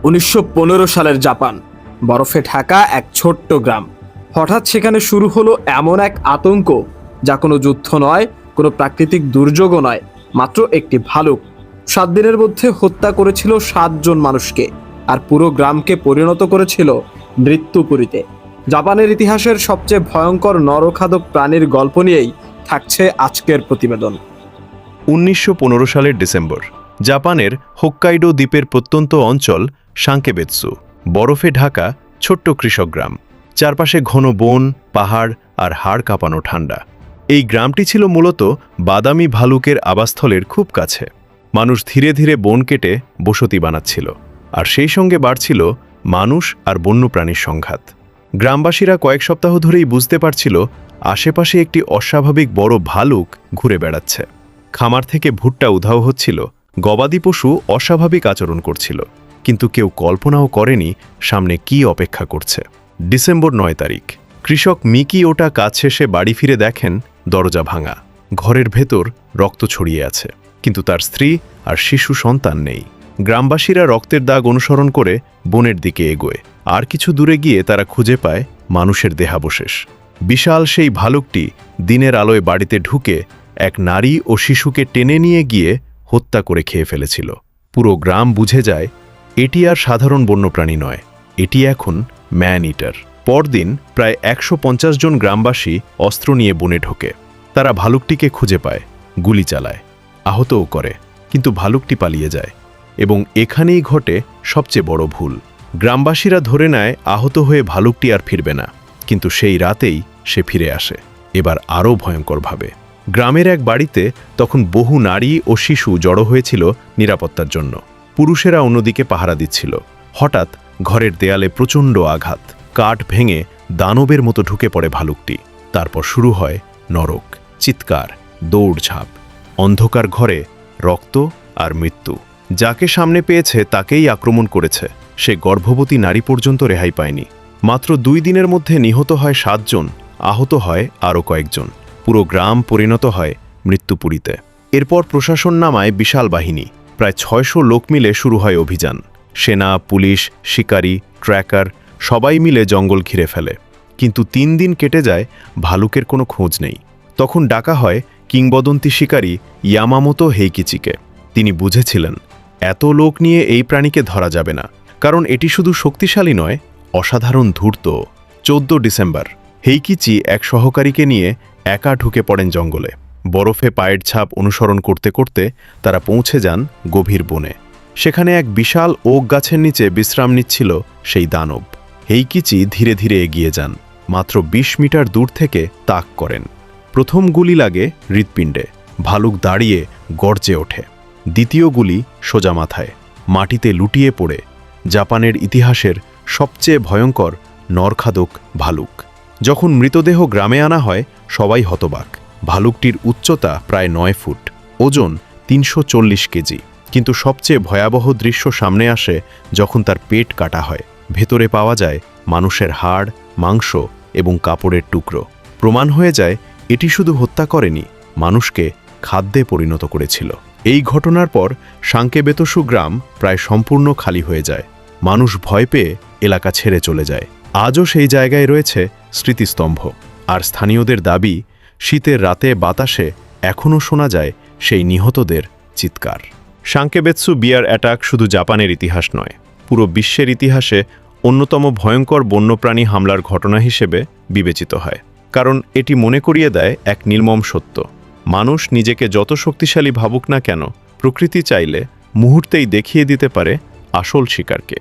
1915 সালের জাপান। বরফে ঢাকা এক ছোট্ট গ্রাম। হঠাৎ সেখানে শুরু হলো এমন এক আতঙ্ক, যা কোনো যুদ্ধ নয়, কোনো প্রাকৃতিক দুর্যোগও নয়, মাত্র একটি ভালুক 7 দিনের মধ্যে হত্যা করেছিল 7 জন মানুষকে, আর পুরো গ্রামকে পরিণত করেছিল মৃত্যুপুরীতে। জাপানের ইতিহাসের সবচেয়ে ভয়ঙ্কর নরখাদক প্রাণীর গল্প নিয়েই থাকছে আজকের প্রতিবেদন। 1915 সালের ডিসেম্বর, জাপানের হোক্কাইডো দ্বীপের প্রত্যন্ত অঞ্চল সাঙ্কেবেৎসু, বরফে ঢাকা ছোট্ট কৃষক গ্রাম। চারপাশে ঘন বন, পাহাড় আর হাড় কাঁপানো ঠান্ডা। এই গ্রামটি ছিল মূলত বাদামি ভালুকের আবাসস্থলের খুব কাছে। মানুষ ধীরে ধীরে বন কেটে বসতি বানাচ্ছিল, আর সেই সঙ্গে বাড়ছিল মানুষ আর বন্যপ্রাণীর সংঘাত। গ্রামবাসীরা কয়েক সপ্তাহ ধরেই বুঝতে পারছিল আশেপাশে একটি অস্বাভাবিক বড় ভালুক ঘুরে বেড়াচ্ছে। খামার থেকে ভুট্টা উধাও হচ্ছিল, গবাদি পশু অস্বাভাবিক আচরণ করছিল, কিন্তু কেউ কল্পনাও করেনি সামনে কি অপেক্ষা করছে। ডিসেম্বর 9 তারিখ, কৃষক মিকি ওটা কাজ শেষে বাড়ি ফিরে দেখেন দরজা ভাঙা, ঘরের ভেতর রক্ত ছড়িয়ে আছে, কিন্তু তার স্ত্রী আর শিশু সন্তান নেই। গ্রামবাসীরা রক্তের দাগ অনুসরণ করে বনের দিকে এগোয়, আর কিছু দূরে গিয়ে তারা খুঁজে পায় মানুষের দেহাবশেষ। বিশাল সেই ভালুকটি দিনের আলোয় বাড়িতে ঢুকে এক নারী ও শিশুকে টেনে নিয়ে গিয়ে হত্যা করে খেয়ে ফেলেছিল। পুরো গ্রাম বুঝে যায় এটি আর সাধারণ বন্যপ্রাণী নয়, এটি এখন ম্যান ইটার। পরদিন প্রায় 150 জন গ্রামবাসী অস্ত্র নিয়ে বনে ঢোকে। তারা ভালুকটিকে খুঁজে পায়, গুলি চালায়, আহতও করে, কিন্তু ভালুকটি পালিয়ে যায়। এবং এখানেই ঘটে সবচেয়ে বড় ভুল। গ্রামবাসীরা ধরে নেয় আহত হয়ে ভালুকটি আর ফিরবে না, কিন্তু সেই রাতেই সে ফিরে আসে, এবার আরও ভয়ঙ্করভাবে। গ্রামের এক বাড়িতে তখন বহু নারী ও শিশু জড়ো হয়েছিল নিরাপত্তার জন্য। পুরুষেরা অন্যদিকে পাহারা দিচ্ছিল। হঠাৎ ঘরের দেয়ালে প্রচণ্ড আঘাত, কাঠ ভেঙে দানবের মতো ঢুকে পড়ে ভালুকটি। তারপর শুরু হয় নরক, চিৎকার, দৌড়ঝাঁপ। অন্ধকার ঘরে রক্ত আর মৃত্যু। যাকে সামনে পেয়েছে তাকেই আক্রমণ করেছে। সে গর্ভবতী নারী পর্যন্ত রেহাই পায়নি। মাত্র 2 দিনের মধ্যে নিহত হয় 7 জন, আহত হয় আরও কয়েকজন। পুরো গ্রাম পরিণত হয় মৃত্যুপুরীতে। এরপর প্রশাসন নামায় বিশাল বাহিনী। প্রায় 600 লোক মিলে শুরু হয় অভিযান। সেনা, পুলিশ, শিকারী, ট্র্যাকার সবাই মিলে জঙ্গল ঘিরে ফেলে। কিন্তু 3 দিন কেটে যায়, ভালুকের কোনো খোঁজ নেই। তখন ডাকা হয় কিংবদন্তি শিকারী ইয়ামামোতো হেইকিচিকে। তিনি বুঝেছিলেন এত লোক নিয়ে এই প্রাণীকে ধরা যাবে না, কারণ এটি শুধু শক্তিশালী নয়, অসাধারণ ধূর্ত। 14 ডিসেম্বর, হেইকিচি এক সহকারীকে নিয়ে একা ঢুকে পড়েন জঙ্গলে। বরফে পায়ের ছাপ অনুসরণ করতে করতে তারা পৌঁছে যান গভীর বনে। সেখানে এক বিশাল ওক গাছের নিচে বিশ্রাম নিচ্ছিল সেই দানব। হেইকিচি ধীরে ধীরে এগিয়ে যান। মাত্র 20 মিটার দূর থেকে তাক করেন। প্রথম গুলি লাগে হৃৎপিণ্ডে। ভালুক দাঁড়িয়ে গর্জে ওঠে। দ্বিতীয় গুলি সোজা মাথায়, মাটিতে লুটিয়ে পড়ে। জাপানের ইতিহাসের সবচেয়ে ভয়ঙ্কর নরখাদক ভালুক। যখন মৃতদেহ গ্রামে আনা হয়, সবাই হতবাক। ভালুকটির উচ্চতা প্রায় 9 ফুট, ওজন 340 কেজি। কিন্তু সবচেয়ে ভয়াবহ দৃশ্য সামনে আসে যখন তার পেট কাটা হয়। ভেতরে পাওয়া যায় মানুষের হাড়, মাংস এবং কাপড়ের টুকরো। প্রমাণ হয়ে যায় এটি শুধু হত্যা করেনি, মানুষকে খাদ্যে পরিণত করেছিল। এই ঘটনার পর সাঙ্কেবেতসু গ্রাম প্রায় সম্পূর্ণ খালি হয়ে যায়। মানুষ ভয় পেয়ে এলাকা ছেড়ে চলে যায়। আজও সেই জায়গায় রয়েছে স্মৃতিস্তম্ভ, আর স্থানীয়দের দাবি শীতের রাতে বাতাসে এখনও শোনা যায় সেই নিহতদের চিৎকার। সাঙ্কেবেৎসু বিয়ার অ্যাটাক শুধু জাপানের ইতিহাস নয়, পুরো বিশ্বের ইতিহাসে অন্যতম ভয়ঙ্কর বন্যপ্রাণী হামলার ঘটনা হিসেবে বিবেচিত হয়। কারণ এটি মনে করিয়ে দেয় এক নির্মম সত্য: মানুষ নিজেকে যত শক্তিশালী ভাবুক না কেন, প্রকৃতি চাইলে মুহূর্তেই দেখিয়ে দিতে পারে আসল শিকারকে।